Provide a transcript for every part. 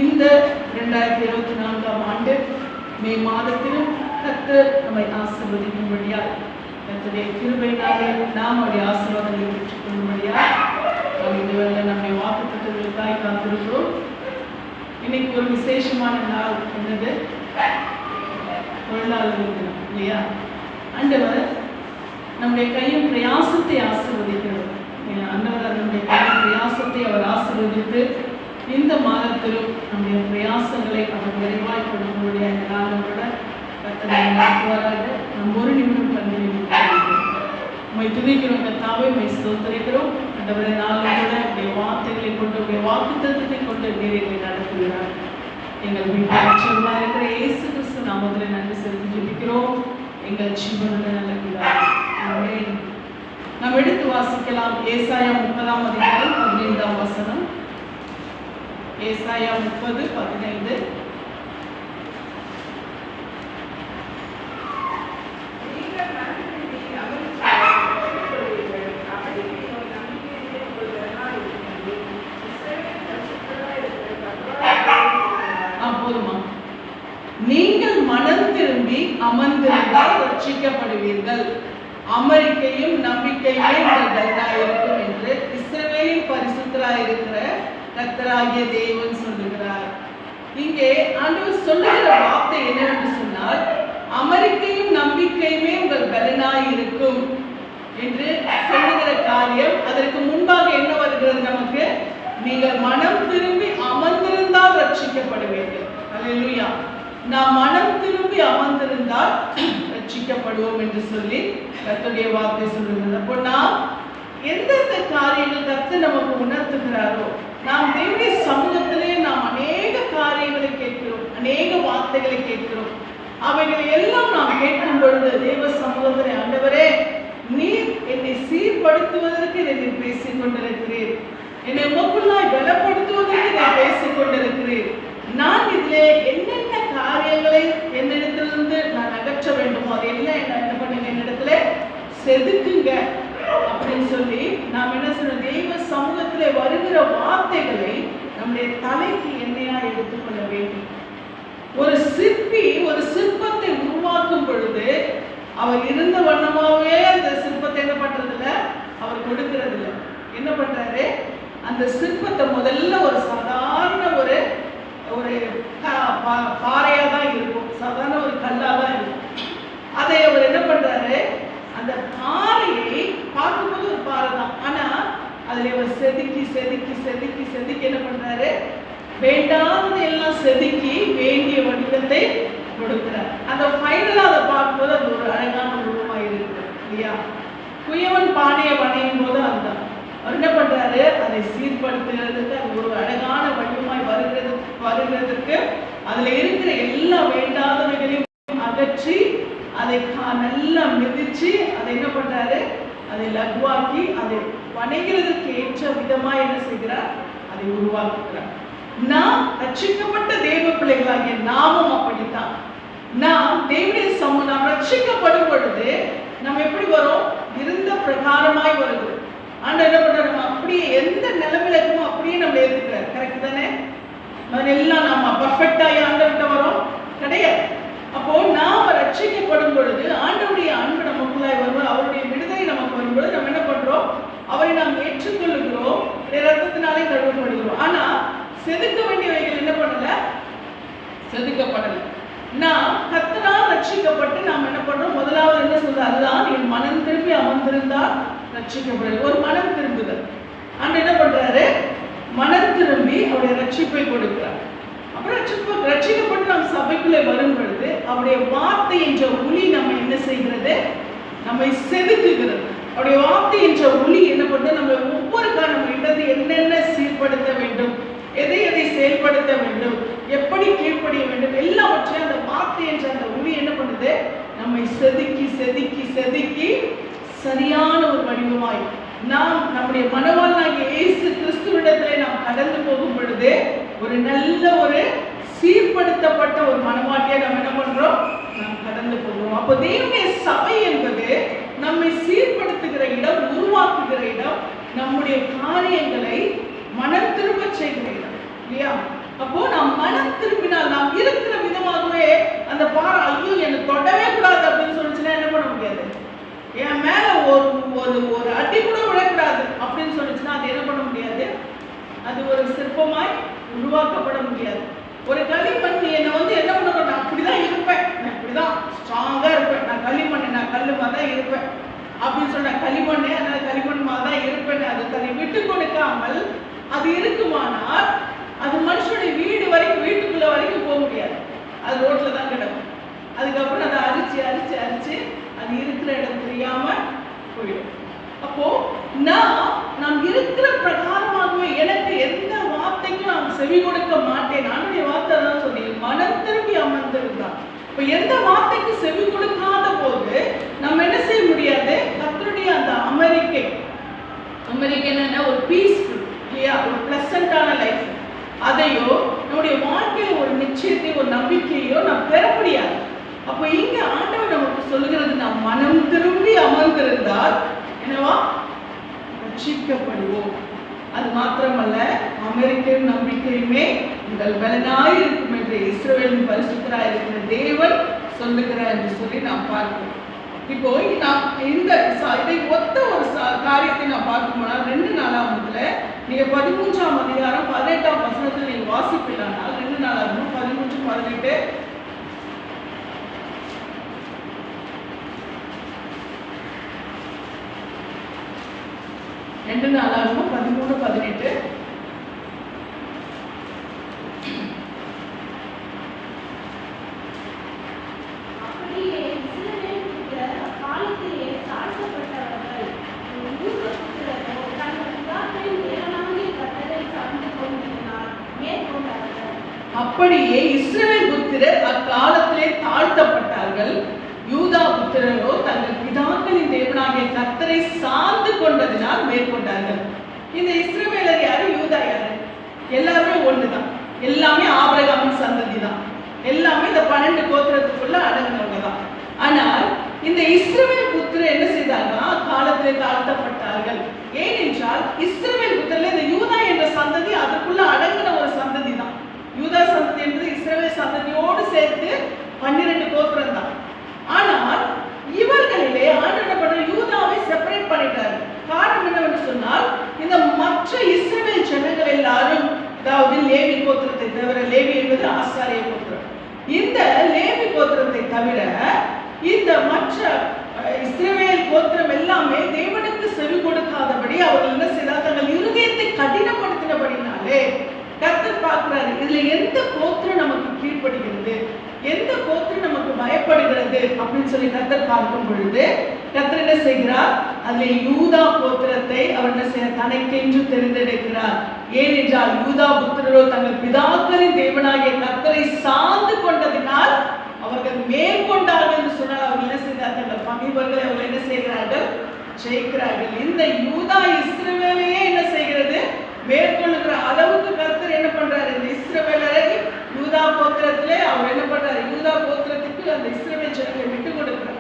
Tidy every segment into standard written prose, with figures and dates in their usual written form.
இந்த 2024ஆம் ஆண்டு மே மாதத்திலும் கர்த்தர் நம்மை ஆசீர்வதிக்கும்படியால் கர்த்தருடைய கிருபையினாலே நாம் அவருடைய ஆசீர்வாதங்களை பெற்றுக் கொள்ளும்படியால் நாம் இதுவரை நம்முடைய வாக்குத்தத்தங்களுக்காய் காத்திருக்கிறோம். இன்னைக்கு ஒரு விசேஷமான நாள் என்னது? தொழிலாளர் தினம் இல்லையா? ஆண்டவர் நம்முடைய கையின் பிரயாசத்தை ஆசீர்வதிக்கிறார். ஆண்டவர் நம்முடைய கையின் பிரயாசத்தை அவர் ஆசீர்வதித்து இந்த மாதத்திலும் நம்முடைய பிரயாசங்களை அவர் நிறைவாய் கொடுக்கக்கூடிய இந்த நாளோட கர்த்தரை நடத்துவாராக. நம்ம ஒரு நிமிடம் நம்மை துதிக்கிறோம். கர்த்தாவே உம்மை ஸ்தோத்திரிக்கிறோம். ஆண்டவரே நாளோட உடைய வார்த்தைகளை கொண்டு உடைய வாக்குத்தத்தத்தை கொண்டு நீரை நடத்துகிறார். எங்கள் வீட்டில் இருக்கிற இயேசு கிறிஸ்து நாமத்தில் நன்றி செலுத்தி ஜெபிக்கிறோம். எங்கள் ஜீவனுடைய நல்ல பிதாவே, ஆமென். நாம் எடுத்து வாசிக்கலாம். ஏசாயா 30ஆம் அதிகாரம் 15ஆம் வசனம். ஏசாயா 30:15. போதுமா? நீங்கள் மனம் திரும்பி அமர்ந்திருந்தால் ரட்சிக்கப்படுவீர்கள், அமெரிக்கையும் நம்பிக்கையுமே உங்கள் இருக்கும் என்று இஸ்ரவேலின் பரிசுத்தராயிருக்கிற கர்த்தராகிய தேவன் சொல்லுகிறார். இங்கே ஆண்டவர் சொல்லுகிற வார்த்தை என்னவென்று சொன்னால், அமெரிக்கையும் நம்பிக்கையுமே உங்கள் பலனாய் இருக்கும் என்று சொல்லுகிற காரியம். அதற்கு முன்பாக என்ன வருகிறது நமக்கு? நீங்கள் மனம் திரும்பி அமர்ந்திருந்தால் ரட்சிக்கப்படுவீர்கள். அல்லேலூயா. நாம் மனம் திரும்பி அமர்ந்திருந்தால் ரட்சிக்கப்படுவோம் என்று சொல்லி கர்த்தருடைய வார்த்தை சொல்லுகிறது. அப்போ நாம் எந்தெந்த காரியங்கள் கர்த்தர் நமக்கு உணர்த்துகிறாரோ, நாம் தேவனுடைய சமூகத்திலே நாம் அநேக காரியங்களை கேட்கிறோம், அநேக வார்த்தைகளை கேட்கிறோம். அவைகளை எல்லாம் நாம் கேட்கும் பொழுது தேவ சமூகத்திலே, ஆண்டவரே நீர் என்னை சீர்படுத்துவதற்கு என்னை பேசிக் கொண்டிருக்கிறீர், என்னை உமக்குள்ளாய் பலப்படுத்துவதற்கு என்னை பேசிக் கொண்டிருக்கிறீர். நான் இதிலே என்னென்ன காரியங்களை என்னிடத்திலிருந்து நான் அகற்ற வேண்டுமோ அது எல்லாம் என்ன பண்ணுங்க, என்னிடத்துல செதுக்குங்க அப்படின்னு சொல்லி நாம் என்ன சொல்றோம்? தெய்வ சமூகத்திலே வருகிற வார்த்தைகளை நம்முடைய தலைக்கு எண்ணெயா எடுத்துக்கொள்ள வேண்டும். ஒரு சிற்பி ஒரு சிற்பத்தை உருவாக்கும் பொழுது அவர் இருந்த வண்ணமாவே அந்த சிற்பத்தை என்ன பண்றது இல்ல, அவர் கொடுக்கிறது இல்லை. என்ன பண்றாரு? அந்த சிற்பத்தை முதல்ல ஒரு சாதாரண ஒரு பாறையா தான் இருக்கும், சாதாரண ஒரு கல்லா தான் இருக்கும். அதை அவர் என்ன பண்றாரு? அந்த பாறையை பார்க்கும்போது ஒரு பாறை தான், ஆனா அதுல அவர் செதுக்கி செதுக்கி செதுக்கி செதுக்கி என்ன பண்றாரு? வேண்டாததை எல்லாம் செதுக்கி வேண்டிய வடிவத்தை கொடுக்கிறார். அந்த ஃபைனலா அதை பார்க்கும்போது அது ஒரு அழகான உருவமாக இருக்கு இல்லையா? குயவன் பானையை வணையும் போது அதுதான் அவர் என்ன பண்றாரு? அதை சீர்படுத்துகிறதுக்கு அது ஒரு அழகான வடிவமாய் வருகிறதுக்கு அதுல இருக்கிற எல்லா வேண்டாதவைகளையும் அகற்றி அதை நல்லா மிதிச்சு அதை என்ன பண்றாரு? அதை லகுவாக்கி அதை வணைகிறதுக்கு ஏற்ற விதமா என்ன செய்கிறார்? அதை உருவாக்குகிறார். நாம் ரட்சிக்கப்பட்ட தேவ பிள்ளைகளாகிய நாமும் அப்படித்தான். நாம் தேவனுடைய சமூகம் நாம் ரட்சிக்கப்படும் பொழுது நம்ம எப்படி வரும்? இருந்த பிரகாரமாய் வருது. ஆண்டவர் என்ன பண்றாரு? நம்ம அப்படியே எந்த நிலைமையில இருக்கோமோ அப்படியே நம்ம ஏத்துக்கிறார். கரெக்ட் தானே? எல்லாம் நம்ம பர்ஃபெக்டா ஆண்டவர்கிட்ட வரோம் கிடையாது. அப்போ நாம ரட்சிக்கப்படும் பொழுது ஆண்டவருடைய அன்பு நமக்குள்ளாய் வரும்போது, அவருடைய விடுதலை நமக்கு வரும்பொழுது நம்ம என்ன பண்றோம்? அவரை நாம் ஏற்றுக்கொள்ளுகிறோம், ரத்தத்தினாலே கழுவப்படுகிறோம். ஆனா செதுக்க வேண்டியவைகள் என்ன பண்ணல? செதுக்கப்படல. நாம் கர்த்தரால் ரட்சிக்கப்பட்டு நாம் என்ன பண்றோம்? முதலாவது என்ன சொல்ற? அதுதான் என் மனம் திரும்பி அமர்ந்திருந்தால் ரட்சிக்கப்படுது. ஒரு மனம் திரும்புதல். ஆண்டவர் என்ன பண்றாரு? மனம் திரும்பி அவருடைய ரட்சிப்பை கொடுக்கிறார். அப்புறம் ரட்சிக்கப்பட்டு நாம் சபைக்குள்ளே வரும் பொழுது அவருடைய வார்த்தை என்ற ஒளி நம்ம என்ன செய்கிறது? நம்மை செதுக்குகிறது. அவருடைய வார்த்தை என்ற ஒளி என்ன பண்ணுறது? நம்ம ஒவ்வொரு காரணம் என்னென்ன சீர்படுத்த வேண்டும், எதை எதை செயல்படுத்த வேண்டும், எப்படி கீழ்ப்படிய வேண்டும், எல்லாவற்றையும் அந்த வார்த்தை என்ற அந்த ஒளி என்ன பண்ணுது? நம்மை செதுக்கி செதுக்கி செதுக்கி சரியான ஒரு வடிவமாய் நாம் நம்முடைய மனவாளனாகிய இயேசு கிறிஸ்துவிடத்திலே நாம் கடந்து போகும் பொழுது ஒரு நல்ல ஒரு சீர்படுத்தப்பட்ட ஒரு மனவாட்டியை நம்ம என்ன பண்றோம்? நாம் கடந்து போகிறோம். அப்போ தேவனுடைய சபை என்பது நம்மை சீர்படுத்துகிற இடம், உருவாக்குகிற இடம், நம்முடைய காரியங்களை மனம் திரும்ப செய்கிற இடம் இல்லையா? அப்போ நாம் மனம் திரும்பினால், நாம் இருக்கிற விதமாகவே அந்த பாறை ஐயோ என்னை தொடவே கூடாது அப்படின்னு சொல்லிச்சுன்னா என்ன பண்ண முடியாது? என் மேல ஒரு ஒரு ஒரு அடி கூட விடக்கூடாது அப்படின்னு சொல்லிச்சுன்னா அது என்ன பண்ண முடியாது? அது ஒரு சிற்பமாய் உருவாக்கப்பட முடியாது. ஒரு களிமண் என்னை என்ன பண்ணணும், நான் அப்படிதான் இருப்பேன், நான் இப்படிதான் ஸ்ட்ராங்கா இருப்பேன், நான் களிமண், நான் கல்லு மாதிரி தான் இருப்பேன் அப்படின்னு சொன்ன களிமண்ணே அதனால களிமண் மாதிரி தான் இருப்பேன் அது தன்னை விட்டு கொடுக்காமல் அது இருக்குமானால் அது மனுஷனுடைய வீடு வரைக்கும், வீட்டுக்குள்ள வரைக்கும் போக முடியாது. அது ரோட்ல தான் கிடக்கும். அதுக்கப்புறம் அதை அரிச்சு அரிச்சு அரிச்சு அது இருக்கிற இடம் தெரியாம போயிடும். அப்போ நாம் இருக்கிற பிரகாரமாகவே எனக்கு எந்த வார்த்தைக்கும் நான் செவி கொடுக்க மாட்டேன். நானுடைய வார்த்தை தான் சொன்னேன், மனம் திரும்பி அமர்ந்திருந்தான். இப்போ எந்த வார்த்தைக்கு செவி கொடுக்காத போது நம்ம என்ன செய்ய முடியாது? கர்த்தருடைய அந்த அமெரிக்கை என்ன ஒரு பீஸ்ஃபுல் இல்லையா, ஒரு பிளசண்டான லைஃப், அதையோ நம்முடைய வாழ்க்கையில் ஒரு நிச்சயத்தை, ஒரு நம்பிக்கையோ நாம் பெற முடியாது. அப்போ இங்க ஆண்டவர் நமக்கு சொல்லுகிறது, நாம் மனம் திரும்பி அமர்ந்திருந்தால் என்னவா ரட்சிக்கப்படுவோம். அது மாத்திரமல்ல, அமெரிக்கையும் நம்பிக்கையுமே உங்கள் பலனாய் இருக்கும் என்று இஸ்ரவேலின் பரிசுத்தராய் இருக்கிற தேவன் சொல்லுகிறார் என்று சொல்லி நாம் பார்க்கிறோம். இப்போ நாம் இதை ஒத்த ஒரு காரியத்தை நான் பார்க்க போனால் 2 நாளாகமத்துல நீங்க 13ஆம் அதிகாரம் 18ஆம் வசனத்தில் நீங்க வாசிப்பீங்களானால் 2 நாளாகமம் 13, 18 2 நாளாகமம் 13, 18 அப்படியே இஸ்ரவேல் புத்திரர் அக்காலத்திலே தாழ்த்தப்பட்டார்கள், யூதா புத்திரரோ தங்கள் பிதாக்களின் தேவனாகிய கர்த்தரை சார்ந்து கொண்டதினால் மேற்கொண்டார்கள். இந்த இஸ்ரவேலர் யாரு, யூதா யாரு? எல்லாருமே ஒண்ணுதான், எல்லாமே ஆபிரகாமின் சந்ததி தான், எல்லாமே இந்த 12 கோத்திரத்துக்குள்ள அடங்கினவங்க தான். ஆனால் இந்த இஸ்ரவேல் புத்திரர் என்ன செய்தாங்கன்னா காலத்திலே தாழ்த்தப்பட்டார்கள். ஏனென்றால் இஸ்ரவேல் புத்திரர்ல இந்த யூதா என்ற சந்ததி அதுக்குள்ள அடங்கின ஒரு சந்ததி தான். யூதா சந்ததி என்பது இஸ்ரவேல் சந்ததியோடு சேர்த்து 12 கோத்திரம் தான். ஆனால் இவர்களிலே ஆண்டவர் என்ன பண்ற, யூதாவை செப்பரேட் பண்ணிட்டாரு. காரணம் என்னவென்று சொன்னால், இந்த மற்ற இஸ்ரவேல் ஜனங்கள் எல்லாரும், அதாவது லேவி கோத்திரத்தை தவிர, லேவி என்பது ஆசாரிய கோத்திரம், இந்த லேவி கோத்திரத்தை தவிர இந்த மற்ற இஸ்ரவேல் கோத்திரம் எல்லாமே தேவனுக்கு செவி கொடுக்காதபடி அவர்கள் என்ன செய்தார், தங்கள் இருதயத்தை கடினப்படுத்தினபடினாலே கர்த்தர் பார்க்கிறாரு, இதுல எந்த கோத்திரம் நமக்கு கீழ்ப்படுகிறது, எந்த கோத்திரம் நமக்கு பயப்படுகிறது அப்படின்னு சொல்லி கர்த்தர் பார்க்கும் பொழுது கர்த்தர் என்ன செய்கிறார், அதுல யூதா கோத்திரத்தை அவர் என்ன செய்ய தனக்கென்று தெரிந்தெடுக்கிறார். ஏனென்றால் யூதா புத்திரரோ தங்கள் பிதாக்களின் தேவனாகிய கர்த்தரை சார்ந்து கொண்டதினால் அவர்கள் மேற்கொண்டார்கள் என்று சொன்னால் அவர்கள் என்ன செய்தார், தங்கள் பகைவர்களை அவர்கள் என்ன செய்கிறார்கள், ஜெயிக்கிறார்கள். இந்த யூதா இஸ்ரவேலையே என்ன செய்கிறது, மேற்கொள்ளுகிற அளவுக்கு கர்த்தர் என்ன பண்றாரு, இந்த இஸ்ரவேலரை யூதா கோத்திரத்திலே அவர் என்ன பண்றாரு, யூதா கோத்திரத்துக்கு அந்த இஸ்ரவேல் ஜனங்களை விட்டு கொடுக்கிறார்.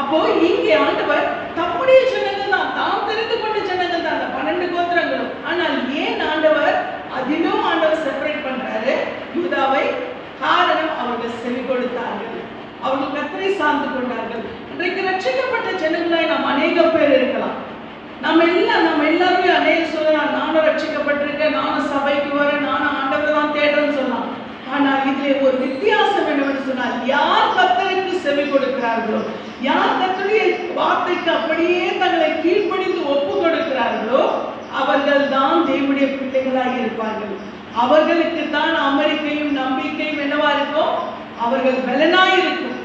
அப்போ இங்கே ஆண்டவர் தம்முடைய ஜனங்கள் தான், தாம் தெரிந்து கொண்ட ஜனங்கள் தான் அந்த 12 கோத்திரங்களும். ஆனால் ஏன் ஆண்டவர் அதிலும் ஆண்டவர் செப்பரேட் பண்றாரு யூதாவை? காரணம், அவர்கள் செவி கொடுத்தார்கள், அவர்கள் கர்த்தரை சார்ந்து கொண்டார்கள். இன்றைக்கு ரட்சிக்கப்பட்ட ஜனங்களாய் நாம் அநேக பேர் இருக்கலாம். நம்ம எல்லாருமே அநேக சொல்லலாம், நானும் ரட்சிக்கப்பட்டிருக்கேன், நானும் சபைக்கு வரேன், நானும் ஆண்டவரை தான் தேடுறேன்னு சொல்லலாம். ஆனால் இதிலே ஒரு வித்தியாசம் என்னவென்று சொன்னால், யார் கர்த்தருக்கு செவி கொடுக்கிறார்களோ, யார் கர்த்தருடைய வார்த்தைக்கு அப்படியே தங்களை கீழ்ப்படிந்து ஒப்பு கொடுக்கிறார்களோ அவர்கள் தான் தேவனுடைய பிள்ளைகளாக இருப்பார்கள். அவர்களுக்கு தான் அமெரிக்கையும் நம்பிக்கையும் என்னவா இருக்கும், அவர்கள் பலனாய் இருக்கும்.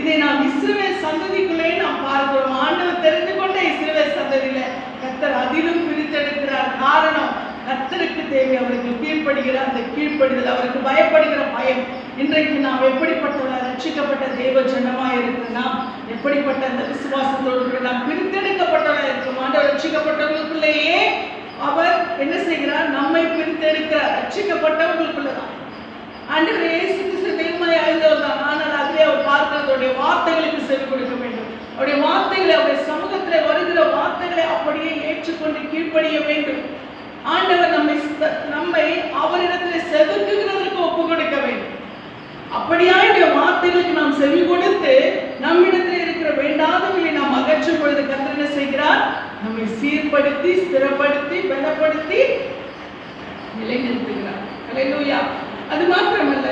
இதை நாம் இஸ்ரவேல் சந்ததிக்குள்ளே நாம் பார்க்கிறோம். ஆண்டவர் தெரிந்து கொண்ட இஸ்ரவேல் சந்ததியில கர்த்தர் அதிலும் பிரித்தெடுக்கிறார். காரணம், கர்த்தருக்கு தேவை அவருக்கு கீழ்ப்படுகிற அந்த கீழ்ப்படுதல், அவருக்கு பயப்படுகிற பயம். இன்றைக்கு நாம் எப்படிப்பட்ட ரட்சிக்கப்பட்ட தேவ ஜனமாய் இருக்கிற நாம் எப்படிப்பட்ட அந்த விசுவாசத்தோடு நாம் பிரித்தெடுக்கப்பட்டவர்களாக இருக்கிறோம். ஆண்டவர் ரட்சிக்கப்பட்டவர்களுக்குள்ளேயே அவர் என்ன செய்கிறார், நம்மை பிரித்தெடுக்கிறார். ரட்சிக்கப்பட்டவர்களுக்குள்ளதான் ஆண்டவர் இயேசு கிறிஸ்து தேவனாய் ஆழ்ந்தவர் தான். ஆனால் அதிலே அவர் பார்க்கிறதுடைய வார்த்தைகளுக்கு செவி கொடுக்க வேண்டும். அவருடைய வார்த்தைகளை, அவருடைய சமூகத்தில் வருகிற வார்த்தைகளை அப்படியே ஏற்றுக்கொண்டு கீழ்ப்படிய வேண்டும். ஆண்டவர் நம்மை அவரிடத்தில் செதுக்குகிறதற்கு ஒப்பு கொடுக்க செவி கொடுத்து நம்மிடத்தில் இருக்கிற வேண்டாதவர்களை நாம் அகற்றும் பொழுது கர்த்தர் என்ன செய்கிறார்? நம்மை சீர்படுத்தி, ஸ்திரப்படுத்தி, பலப்படுத்தி நிலைநிறுத்துகிறார். அல்லேலூயா. அது மாத்திரமல்ல,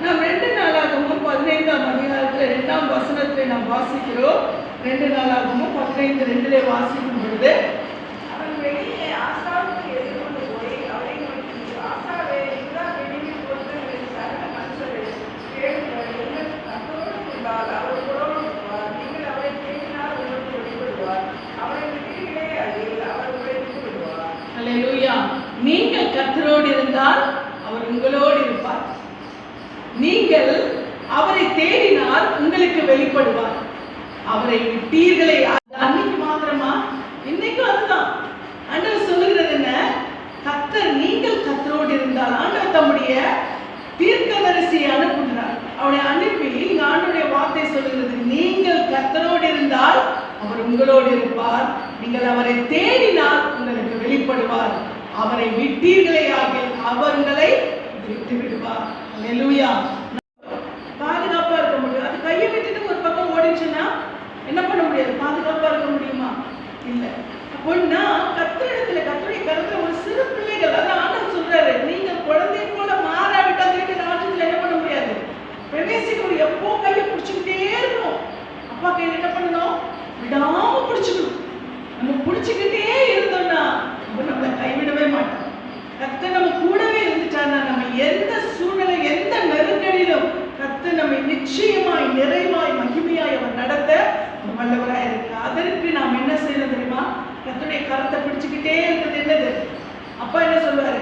நாம் 2 நாளாகமும் 15ஆம் அதிகாரத்தில் 2ஆம் வசனத்தை நாம் வாசிக்கிறோம். 2 நாளாகமும் 15:2 வாசிக்கும் பொழுது, அவன் வெளியே ஆசாவுக்கு எதிர்கொண்டு போய் அவரை நோக்கி, ஆசாவே, யூதா பென்யமீன் கோத்திரங்களின் சகல மனுஷரே, கேளுங்கள், எங்கள் கர்த்தரோடு இருந்தால் அவர் உங்களோடு இருப்பார். நீங்கள் அவரை தேடினால் உங்களுக்கு வெளிப்படுவார். அவரை விட்டீர்களே அதில் அவர் உங்களை விட்டு விடுவார். அல்லேலூயா. நீங்கள் கர்த்தரோடு இருந்தால் அவர் உங்களோடு இருப்பார். நீங்கள் அவரை தேடினால் உங்களுக்கு வெளிப்படுவார். அவரை விட்டீர்களே. அன்னைக்கு மாத்திரமா? இன்னைக்கும் அதுதான். ஆண்டவர் சொல்லுகிறது என்ன? கர்த்தர், நீங்கள் கர்த்தரோடு இருந்தால். ஆண்டவர் தம்முடைய தீர்க்கதரிசியை அனுப்புகிறார். அவனை அனுப்பி இங்க ஆண்டவருடைய வார்த்தை சொல்லுகிறது, நீங்கள் கர்த்தரோடு இருந்தால் அவர் உங்களோடு இருப்பார். நீங்கள் அவரை தேடினால் உங்களுக்கு வெளிப்படுவார். அவரை விட்டீர்களே ஆகில் அவர் உங்களை விட்டு விடுவார். அல்லேலூயா. பாதுகாப்பா இருக்க முடியும். அது கையை விட்டுட்டு ஒரு பக்கம் ஓடிச்சுன்னா என்ன பண்ண முடியாது? பாதுகாப்பா இருக்க முடியுமா? இல்லை. அப்போ நான் கர்த்தரிடத்துல, கர்த்தருடைய கருத்துல ஒரு சிறு பிள்ளைகள், அதான் ஆண்டவர் சொல்றாரு, நீங்க குழந்தைய போல மாறாவிட்டா வீட்டு ராஜ்யத்துல என்ன பண்ண முடியாது? பிரவேசிக்கணும். எப்போ கையை பிடிச்சுக்கிட்டே இருக்கணும். அப்பா கையில் என்ன பண்ணணும்? விடாம பிடிச்சுக்கணும். நம்ம பிடிச்சுக்கிட்டே இருந்தோம்னா நம்மளை கைவிடவே மாட்டோம். கர்த்தர் நம்ம கூடவே இருந்துட்டான்னா நம்ம எந்த சூழ்நிலை, எந்த நெருக்கடியிலும் கர்த்தர் நம்மை நிச்சயமாய், நிறைவாய், மகிமையாய் அவர் நடத்த வல்லவராய் இருக்கு. அதற்கு நாம் என்ன செய்யணும் தெரியுமா? கர்த்தருடைய கரத்தை பிடிச்சுக்கிட்டே இருக்கிறது. என்னது? அப்பா என்ன சொல்லுவாரு?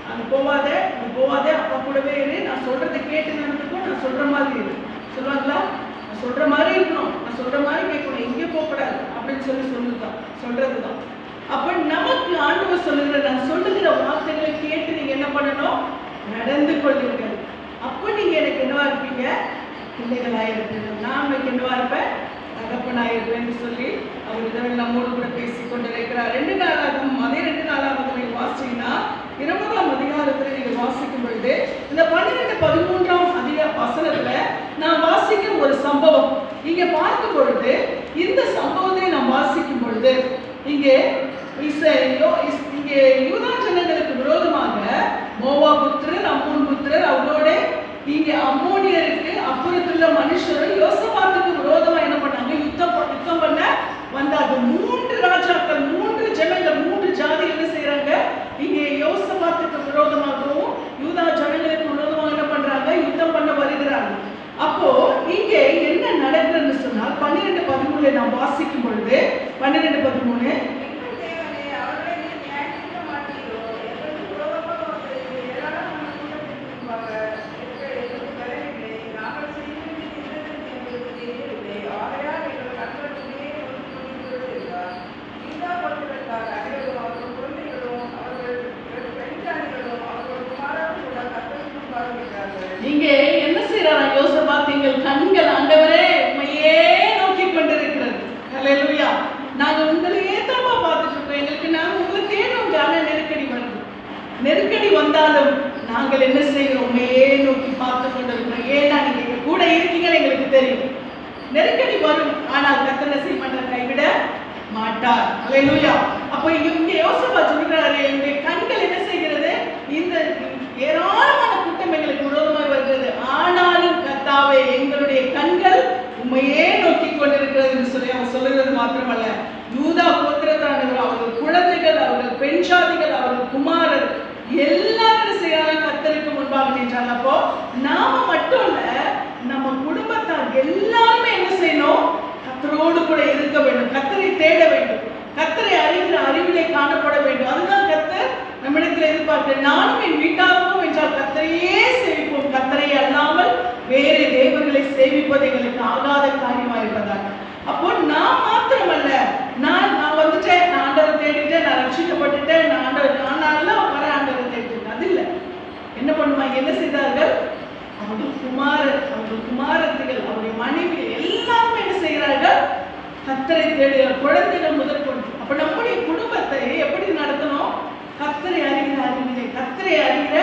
அது போவாத, நீ போவாத, அப்பா கூடவே இரு, நான் சொல்றதை கேட்டு நடந்துக்கும், நான் சொல்ற மாதிரி இரு. சொல்லுவாங்களா? நான் சொல்ற மாதிரி இருக்கணும், நான் சொல்ற மாதிரி கேட்கணும், எங்கே போகக்கூடாது அப்படின்னு சொல்றதுதான். அப்ப நமக்கு ஆண்டவர் சொல்லுகிற, நான் சொல்லுகிற வார்த்தைகளை கேட்டு நீங்க என்ன பண்ணணும்? நடந்து கொள்ளுங்கள். அப்ப நீங்க எனக்கு என்னவா இருப்பீங்க? பிள்ளைகளாயிருப்பீங்க. நான் உங்களுக்கு என்னவா இருப்பேன்? தகப்பனாயிருப்பேன்னு சொல்லி அவர் இதெல்லாம் நம்மோடு கூட பேசிக் கொண்டிருக்கிறார். 2 நாளாகவும், அதே 2 நாளாகவும் நீங்க வாசிங்கன்னா 20ஆம் அதிகாரத்துல நீங்க வாசிக்கும் பொழுது இந்த 12-13ஆம் வசனத்துல நான் வாசிக்கிற ஒரு சம்பவம் இங்க பார்க்கும் பொழுது, இந்த சம்பவத்தை நாம் வாசிக்கும் பொழுது இங்கே யூதா ஜனங்களுக்கு விரோதமாக மோவாப் புத்திரர், அம்மோன் புத்திரர், அவரோட இங்க அம்மோனியருக்கு அப்புறத்துள்ள மனுஷரும் யோசபாத்துக்கு விரோதமா என்ன பண்ணாங்க? யுத்தம் பண்ண வந்தாங்க. 3 ராஜாக்கள், 3 ஜனங்கள், 3 ஜாதி என்ன செய்யறாங்க? இங்கே யோசபாத்துக்கு விரோதமாகவும் யூதா ஜனங்களுக்கு விரோதமாக என்ன பண்றாங்க? யுத்தம் பண்ண வருகிறாங்க. அப்போ இங்கே என்ன நடக்குதுன்னு சொன்னால் 12-13 நாம் வாசிக்கும் பொழுது 12-13, இங்கே என்ன செய்யறாங்க? யோசபாத், எங்கள் கண்கள் ஆண்டவரே உம்மையே நோக்கி கொண்டிருக்கிறது. அல்லேலூயா. நாங்க உங்களையே தான் பார்த்துட்டு இருக்கோம். எங்களுக்கு நாங்க உங்களை தேடும். ஆனா நெருக்கடி வருது. நெருக்கடி வந்தாலும் நாங்கள் என்ன செய்கிறோம்? உண்மையே நோக்கி பார்த்து கொண்டிருக்கிறோம். ஏன்னா நீங்க எங்க கூட இருக்கீங்கன்னு எங்களுக்கு தெரியும். நெருக்கடி வரும், ஆனால் கர்த்தர் செய்ய மாட்டார், கைவிட மாட்டார். அல்லேலூயா. அப்போ இங்க யோசபாத் சொல்றாரு, எங்களுடைய கண்கள் என்ன செய்கிறது? இந்த ஏராளமான கூட்டம் எங்களுக்கு விரோதமாக வருகிறது, ஆனாலும் கர்த்தாவே எங்களுடைய கண்கள் உண்மையே நோக்கி கொண்டிருக்கிறது என்று சொல்லி அவர் சொல்லுகிறது மாத்திரமல்ல, யூதா கோத்திரத்தானவர், அவர்கள் குழந்தைகள், அவர்கள் பெண் சாதிகள், அவர்கள் குமாரர் எல்லாரும் செய்யறாங்க கர்த்தருக்கு முன்பாக நின்றாங்க. அப்போ நாம மட்டும் இல்ல, நம்ம குடும்பத்தார் எல்லாருமே என்ன செய்யணும்? கர்த்தரோடு கூட இருக்க வேண்டும், கர்த்தரை தேட வேண்டும், கர்த்தரை அறிகிற அறிவிலே காணப்பட வேண்டும். அதுதான் கர்த்தர் நம்மிடத்தில் எதிர்பார்க்கிறேன். நானும் என் வீட்டாருக்கும் என்றால் கர்த்தரையே சேவிப்போம், கர்த்தரை அல்லாமல் வேறு தேவர்களை சேவிப்பது எங்களுக்கு ஆகாத காரியமா இருப்பதாக. அப்போ நான் மாத்திரமல்ல, நான் வந்துட்டேன், நான் ஆண்டவரை தேடிட்டேன், நான் ரட்சிக்கப்பட்டுட்டேன், நான் ஆண்டவர் வர ஆண்டவரை தேடிட்டேன், அது இல்லை. என்ன பண்ணுவாங்க? என்ன செய்தார்கள்? அவர்கள் குமாரத்திகள், அவருடைய மனைவி எல்லாருமே என்ன செய்கிறார்கள்? கர்த்தரை தேடுகிற குழந்தைகள் முதற்கொண்டு. அப்ப நம்முடைய குடும்பத்தை எப்படி நடத்தணும்? கர்த்தரை அறிகிற அறிவினை, கர்த்தரை அறிகிற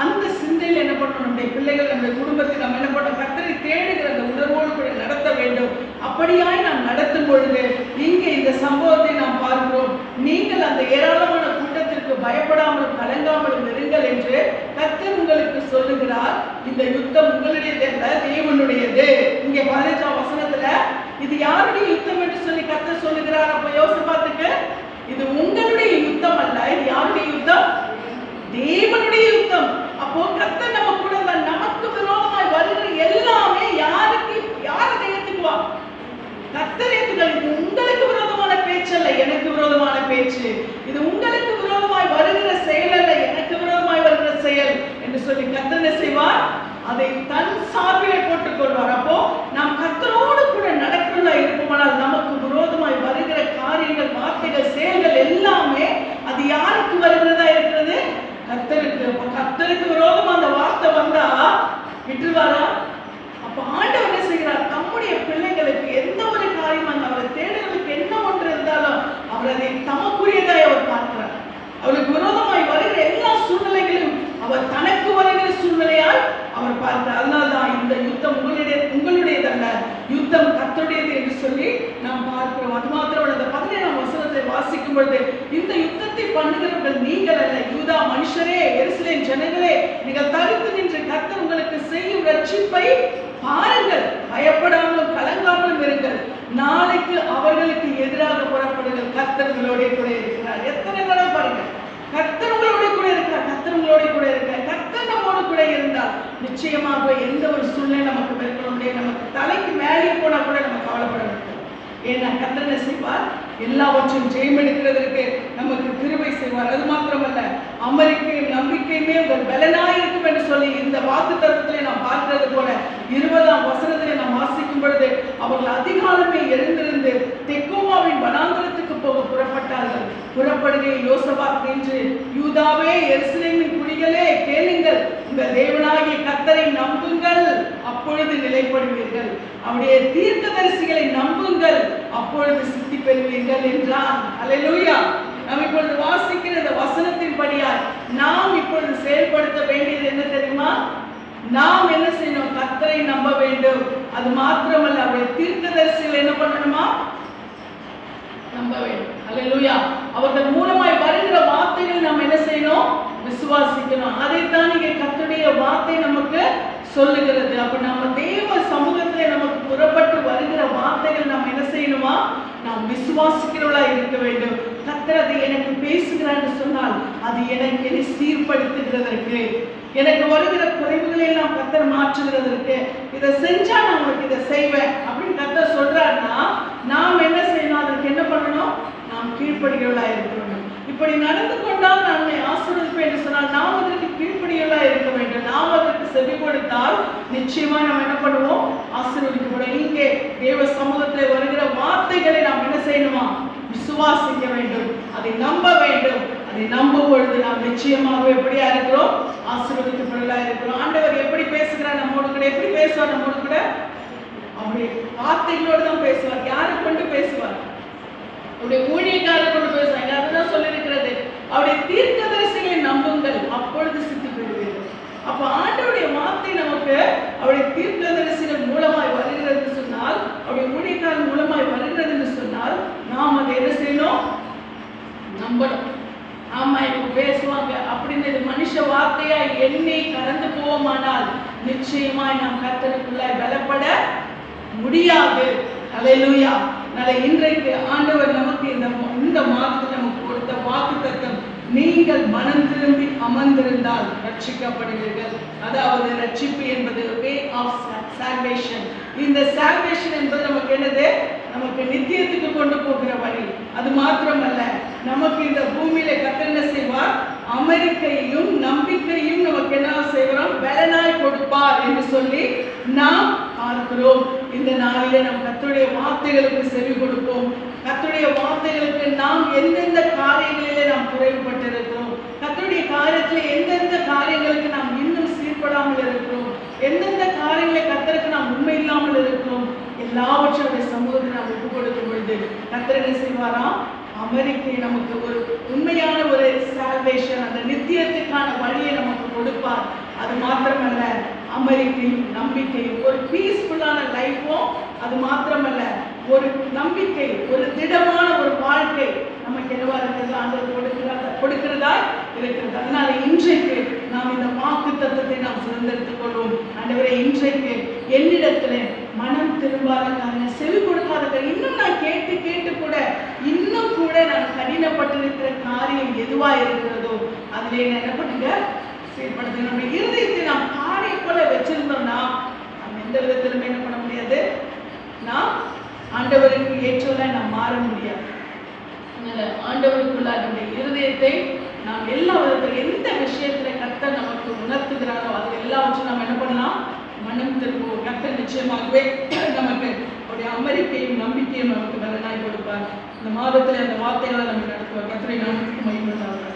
அந்த சிந்தையில் என்ன பண்ணணும்? நம்முடைய பிள்ளைகள், நம்முடைய குடும்பத்தை நம்ம என்ன பண்ணணும்? கர்த்தரை தேடுகிற அந்த உணர்வோடு அப்படியாய் நாம் நடத்தும் பொழுது இங்கே இந்த சம்பவத்தை நாம் பார்க்கிறோம். நீங்கள் அந்த ஏராளமான கூட்டத்திற்கு பயப்படாமலும் கலங்காமலும் இருங்கள் என்று கர்த்தர் உங்களுக்கு சொல்லுகிறார். இந்த யுத்தம் உங்களுடையது அல்ல, தேவனுடையது. இங்கே 15ஆம் வசனத்துல இது யாருடைய யுத்தம் என்று சொல்லி கர்த்தர் சொல்லுகிறார். அப்ப யோசபாத்துக்கு இது உங்களுடைய யுத்தம் அல்ல, இது யாருடைய யுத்தம்? தேவனுடைய யுத்தம். அப்போ கர்த்தர் நம்ம கூட நமக்கு விரோதமாய் வருகிற எல்லாமே யாருக்கு யாரை ஏத்துக்குவா? கர்த்தர் ஏத்துக்கள். இது உங்களுக்கு விரோதமான பேச்சு அல்ல, எனக்கு விரோதமான பேச்சு. இது உங்களுக்கு விரோதமாய் வருகிற செயல் அல்ல, எனக்கு விரோதமாய் வருகிற செயல் என்று சொல்லி கர்த்தர் என்ன செய்வார்? அதை தன் சார்பிலே போட்டுக் கொள்வார். அப்போ நாம் கர்த்தரோடு கூட நடக்கிறதா இருப்போமானால் நமக்கு விரோதமாய் வருகிற காரியங்கள், வார்த்தைகள், செயல்கள் எல்லாமே அது யாருக்கு வருகிறதா இருக்கிறது? கர்த்தருக்கு. அப்ப கர்த்தருக்கு விரோதமா அந்த வார்த்தை வந்தா விட்டுருவாரா? அப்ப ஆண்டவர் என்ன செய்கிறார்? தம்முடைய பிள்ளைகளுக்கு எந்த ஒரு காரியம் அந்த அவர் தேடுகளுக்கு என்ன ஒன்று இருந்தாலும் அவர் அதை தமக்குரியதாய் அவர் பார்க்கிறார். அவருக்கு விரோதமாய் வருகிற எல்லா சூழ்நிலைகளும் அவர் தனக்கு வருகிற சூழ்நிலையால் அவர் பார்க்கிறார். அதனால்தான் இந்த யுத்தம் உங்களுடையதல்ல, யுத்தம் கர்த்தருடையது என்று சொல்லி நாம் பார்க்கிறோம். அது மாத்திரம் அந்த 17ஆம் வசனத்தை வாசிக்கும் பொழுது இந்த யுத்தத்தை பண்ணுகிறவர்கள் நீங்கள் அல்ல, யூதா மனுஷரே, எருசலேம் ஜனங்களே, நீங்கள் தரித்து நின்று கர்த்தர் உங்களுக்கு செய்யும் ரட்சிப்பை பாருங்கள், பயப்படாமலும் கலங்காமலும் இருங்கள். நாளைக்கு அவர்களுக்கு எதிராக புறப்படுங்கள், கர்த்தர் உங்களோட கூட இருக்கிறார். எத்தனை தடவை பாருங்க, கர்த்தர் உங்களோட கூட இருக்கிறார், கர்த்தர் உங்களோட கூட இருக்கிறார். கர்த்தர் நம்மோடு கூட இருந்தால் நிச்சயமாக எந்த ஒரு சூழ்நிலை நமக்கு மேற்கொள்ள முடியாது. நமக்கு தலைக்கு மேலே போனா கூட நம்ம கவலைப்பட மாட்டோம். ஏன்னா கர்த்தர் என்ன செய்வார்? எல்லாவற்றையும் ஜெயமெடுக்கிறதற்கு நமக்கு கிருபை செய்வார். அது மாத்திரமல்ல, அமெரிக்கையும் நம்பிக்கையுமே உங்கள் பலனாய் இருக்கும் என்று சொல்லி இந்த வாக்குத்தத்தத்திலே நாம் பார்க்கிறது போல 20ஆம் வசனத்திலே நாம் வாசிக்கும் பொழுது அவர்கள் அதிகாலமே எழுந்திருந்து தெக்கோவாவின் வனாந்தரத்துக்கு போக புறப்பட்டார்கள். புறப்படுகையில் யோசபாத் நின்று, யூதாவே, எருசலேமின் குடிகளே, கேளுங்கள், உங்கள் தேவனாகிய கர்த்தரை நம்புங்கள், அப்பொழுது நிலைப்படுவீர்கள். அவருடைய தீர்க்கதரிசிகளை நம்புங்கள், அப்பொழுது சித்தி பெறுவீர்கள் என்றார். அல்லேலூயா. நாம் இப்பொழுது வாசிக்கிற இந்த வசனத்தின் படியாய் நாம் இப்பொழுது செயல்படுத்த வேண்டியது என்ன தெரியுமா? நாம் என்ன செய்யணும்? கர்த்தரை நம்ப வேண்டும். அது மாத்திரமல்ல, அவருடைய தீர்க்கதரிசிகளை என்ன பண்ணணுமா? நம்ப வேண்டும். அல்லேலூயா. அவர்கள் மூலமாய் வருகிற வார்த்தைகள் நாம் என்ன செய்யணும்? விசுவாசிக்கணும். அதைத்தான் இங்கே கர்த்தருடைய வார்த்தை நமக்கு சொல்லுகிறது. அப்ப நம்ம தேவ சமூகத்திலே நமக்கு புறப்பட்டு வருகிற வார்த்தைகள் நாம் என்ன செய்யணுமா? நாம் விசுவாசிக்கிறவளா இருக்க வேண்டும். கர்த்தர் அதை எனக்கு பேசுகிறான்னு சொன்னால் அது எனக்கு என்னை சீர்படுத்துகிறதற்கு, எனக்கு வருகிற குறைவுகளை எல்லாம் கர்த்தர் மாற்றுகிறதற்கு, இதை செஞ்சா நான் உங்களுக்கு இதை செய்வேன் அப்படின்னு கர்த்தர் சொல்றாருன்னா நாம் என்ன செய்யணும்? அதற்கு என்ன பண்ணணும்? நாம் கீழ்ப்படுகிறவளா இருக்க வேண்டும். இப்படி நடந்து கொண்டால் நான் ஆசீர்வதிப்பேன் என்று சொன்னால் நாம் அதற்கு கீழ்ப்படியவளா இருக்க வேண்டும். நாம் அதற்கு செவி கொடுத்தால் நிச்சயமா நாம் என்ன பண்ணுவோம்? ஆசீர்வதிக்கப்படும். இங்கே தேவ சமூகத்திலே வருகிற வார்த்தைகளை நாம் என்ன செய்யணுமா? விசுவாசிக்க வேண்டும், அதை நம்ப வேண்டும். அதை நம்பும் பொழுது நாம் நிச்சயமாக எப்படியா இருக்கிறோம்? ஆசீர்வதிக்கப்படலா இருக்கிறோம். ஆண்டவர் எப்படி பேசுகிறார் நம்மோடு கூட? எப்படி பேசுவார் நம்மோடு கூட? அவருடைய வார்த்தைகளோடு தான் பேசுவார். யாரை கொண்டு பேசுவார்? அவருடைய ஊழியக்காரர் கொண்டு பேசுவாங்க. அதுதான் சொல்லியிருக்கிறது, அவருடைய தீர்க்கதரிசிகளை நம்புங்கள், அப்பொழுது சித்தி பெறுவீர்கள். அப்ப ஆண்டவருடைய வார்த்தை நமக்கு அவருடைய தீர்க்கதரிசிகள் மூலமாய் வருகிறது சொன்னால், அவருடைய ஊழியக்காரர் மூலமாய் வருகிறது என்று சொன்னால் நாம் அதை என்ன செய்யணும்? நம்பணும். ஆமா, இப்ப பேசுவாங்க அப்படின்னு இது மனுஷ வார்த்தையாய் எண்ணி கடந்து போவோமானால் நிச்சயமாய் நாம் கர்த்தருக்குள்ளாய் பலப்பட முடியாது. அல்லேலூயா. இன்றைக்கு ஆண்டவர் நமக்கு இந்த மாதத்தில் நமக்கு கொடுத்த வாக்குத்தத்தம், நீங்கள் மனம் திரும்பி அமர்ந்திருந்தால் ரட்சிக்கப்படுவீர்கள். அதாவது ரட்சிப்பு என்பது வே ஆஃப் சால்வேஷன். இந்த சால்வேஷன் என்பது நமக்கு என்னது? நமக்கு நித்தியத்துக்கு கொண்டு போகிற வழி. அது மாத்திரமல்ல, நமக்கு இந்த பூமியில கர்த்தர் என்ன செய்வார்? அமெரிக்கையும் நம்பிக்கையும் நமக்கு என்ன செய்கிறோம்? பலனாய் கொடுப்பார் என்று சொல்லி நாம் பார்க்கிறோம். இந்த நாளிலே நாம் கர்த்தருடைய வார்த்தைகளுக்கு செவி கொடுப்போம். கர்த்தருடைய வார்த்தைகளுக்கு நாம் எந்தெந்த காரியங்களிலே நாம் குறைவுபட்டிருக்கிறோம், கர்த்தருடைய காரியத்தில் எந்தெந்த காரியங்களுக்கு நாம் இன்னும் சீர்படாமல் இருக்கிறோம், எந்தெந்த காரியங்களை கர்த்தருக்கு நாம் உண்மை இல்லாமல் இருக்கிறோம், எல்லாவற்றையும் சமூகத்தில் நாம் ஒப்புக் கொடுக்கும் பொழுது கர்த்தர் என்ன செய்வாராம்? அமெரிக்கை நமக்கு ஒரு உண்மையான ஒரு சால்வேஷன், அந்த நித்தியத்துக்கான வழியை நமக்கு கொடுப்பார். அது மாத்திரமல்ல, அமைதியும் நம்பிக்கையும், ஒரு பீஸ்ஃபுல்லான லைஃப்பும், அது மாத்திரமல்ல ஒரு நம்பிக்கை, ஒரு திடமான ஒரு வாழ்க்கை நமக்கு என்னவா இருக்கிறது, ஆண்டவர் கொடுக்கிறதா இருக்கிறது. அதனால இன்றைக்கு நாம் இந்த வாக்கு தத்தத்தை நாம் சுதந்திரத்துக் கொள்வோம். ஆண்டவரே, இன்றைக்கு என்னிடத்துல மனம் திரும்பாத செவி கொடுக்காத, இன்னும் நான் கேட்டு கேட்டு கூட இன்னும் கூட நான் கடினப்பட்டிருக்கிற காரியம் எதுவா இருக்கிறதோ அதுல என்ன பண்ணுங்க, செயல்படுத்த. நம்முடைய இருதயத்தை நாம் காரை போல வச்சிருந்தோம்னா நம்ம எந்த விதத்திலுமே என்ன பண்ண முடியாது, நாம் ஆண்டவருக்கு ஏற்றோல நாம் மாற முடியாது. ஆண்டவருக்குள்ள நம்முடைய இருதயத்தை நாம் எல்லா விதத்திலும் எந்த விஷயத்துல கர்த்தர் நமக்கு உணர்த்துகிறாரோ அது எல்லாவற்றும் நாம் என்ன பண்ணலாம், மனம் திரும்புவோம். கர்த்தர் நிச்சயமாகவே நமக்கு அவருடைய அமெரிக்கையும் நம்பிக்கையும் நமக்கு பலனாய் கொடுப்பார். இந்த மாதத்துல அந்த வார்த்தைகளை நம்ம நடத்துவார். கர்த்தரை நாமத்துக்கு மகிமை உண்டாவதாக.